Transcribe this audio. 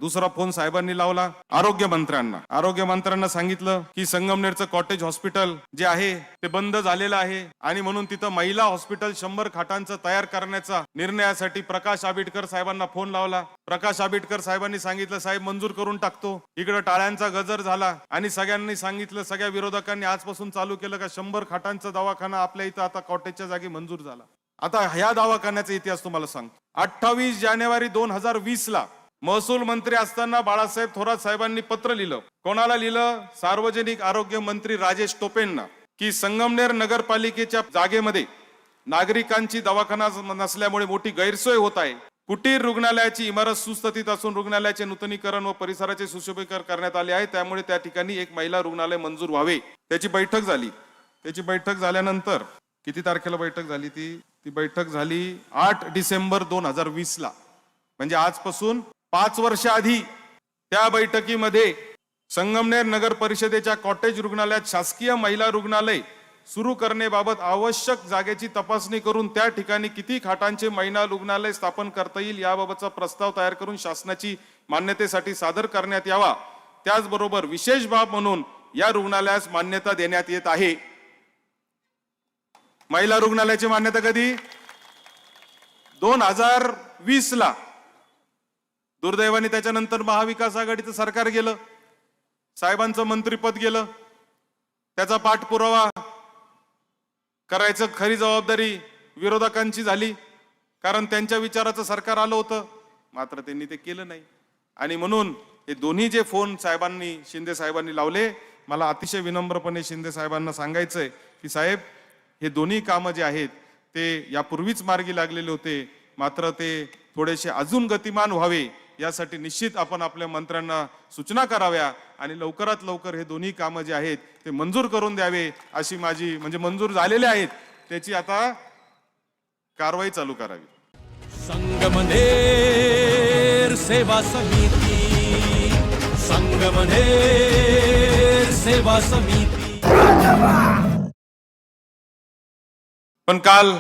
दुसरा फोन साहेबांनी लावला आरोग्य मंत्र्यांना सांगितलं की संगमनेरचं कॉटेज हॉस्पिटल जे आहे ते बंद झालेलं आहे आणि म्हणून तिथं महिला हॉस्पिटल 100 खाटांचं तयार करण्याचा निर्णयासाठी प्रकाश आंबेडकर साहेबांना फोन लावला. प्रकाश आंबेडकर साहेबांनी सांगितलं साहेब मंजूर करून टाकतो. इकडे टाळ्यांचा गजर झाला आणि सगळ्यांनी सांगितलं, सगळ्या विरोधकांनी आजपासून चालू केलं का 100 खाटांचा दवाखाना आपल्या इथं आता कॉटेजच्या जागी मंजूर झाला. आता ह्या दवाखान्याचा इतिहास तुम्हाला सांगतो. 28 जानेवारी 2020 ला महसूल मंत्री असताना बाळासाहेब थोरात साहेबांनी पत्र लिहिलं. कोणाला लिहिलं? सार्वजनिक आरोग्य मंत्री राजेश टोपेंना, की संगमनेर नगरपालिकेच्या जागेमध्ये नागरिकांची दवाखाना नसल्यामुळे मोठी गैरसोय होत आहे. कुटीर रुग्णालयाची इमारत सुस्थितीत असून रुग्णालयाचे नूतनीकरण व परिसराचे सुशोभीकरण करण्यात आले आहे. त्यामुळे त्या ठिकाणी एक महिला रुग्णालय मंजूर व्हावे. त्याची बैठक झाली. त्याची बैठक झाल्यानंतर किती तारखेला बैठक झाली? ती बैठक झाली 8 डिसेंबर 2020 ला, म्हणजे आजपासून 5 वर्ष आधी. त्या बैठकीमध्ये संगमनेर नगर परिषदेच्या कॉटेज रुग्णालयात शासकीय महिला रुग्णालय सुरू करण्याबाबत आवश्यक जागेची तपासणी करून त्या ठिकाणी किती खाटांचे महिला रुग्णालय स्थापन करता येईल याबाबतचा प्रस्ताव तयार करून शासनाची मान्यतेसाठी सादर करण्यात यावा. त्याचबरोबर विशेष बाब म्हणून या रुग्णालयास मान्यता देण्यात येत आहे. महिला रुग्णालयाची मान्यता कधी? 2020 ला. दुर्दैवाने त्याच्यानंतर महाविकास आघाडीचं सरकार गेलं, साहेबांचं मंत्रिपद गेलं. त्याचा पाठपुरावा करायचं खरी जबाबदारी विरोधकांची झाली, कारण त्यांच्या विचाराचं सरकार आलं होतं, मात्र त्यांनी ते केलं नाही. आणि म्हणून हे दोन्ही जे फोन साहेबांनी, शिंदे साहेबांनी लावले, मला अतिशय विनम्रपणे शिंदे साहेबांना सांगायचंय की साहेब, हे दोन्ही कामं जे आहेत ते यापूर्वीच मार्गी लागलेले होते, मात्र ते थोडेसे अजून गतिमान व्हावे यासाठी निश्चित आपण आपल्या मंत्र्यांना सूचना कराव्या आणि लवकरात लवकर हे दोन्ही कामं जे आहेत ते मंजूर करून द्यावे अशी माझी, म्हणजे मंजूर झालेले आहेत त्याची आता कारवाई चालू करावी. संगमनेर सेवा समिती, संगमनेर सेवा समिती. पण काल